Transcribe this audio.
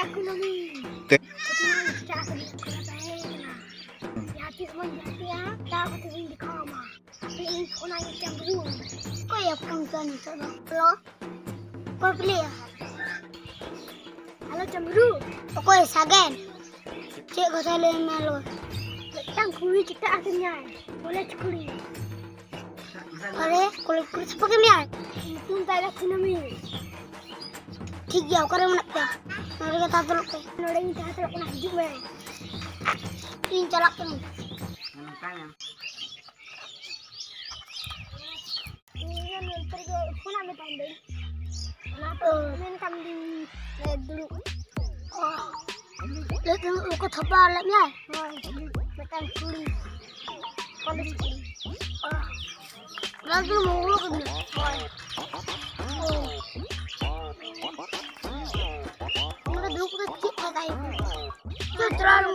aku nami. Te- Kita akan ya hati semua hati ya. Kita akan di kamar. Ini kona yang cemburu. Kau ya panggilan itu lo. Kau pilih ya. Halo cemburu. Kau ya sagen. Cik kau selalu malu. Tang kuri kita akhirnya. Boleh cekuri. Boleh kulit sebagai mian. Itu tak ada kunami. ठीक है ओकरे मन पे नरे के तात लोग पे नरे के तात लोग ना हिजू में तीन चलक के ini kan pergi pun ambil tanding kenapa main kambing dulu oh lihat lu kok thapa alatnya makan kuli kalau lagi mau lu kan terlalu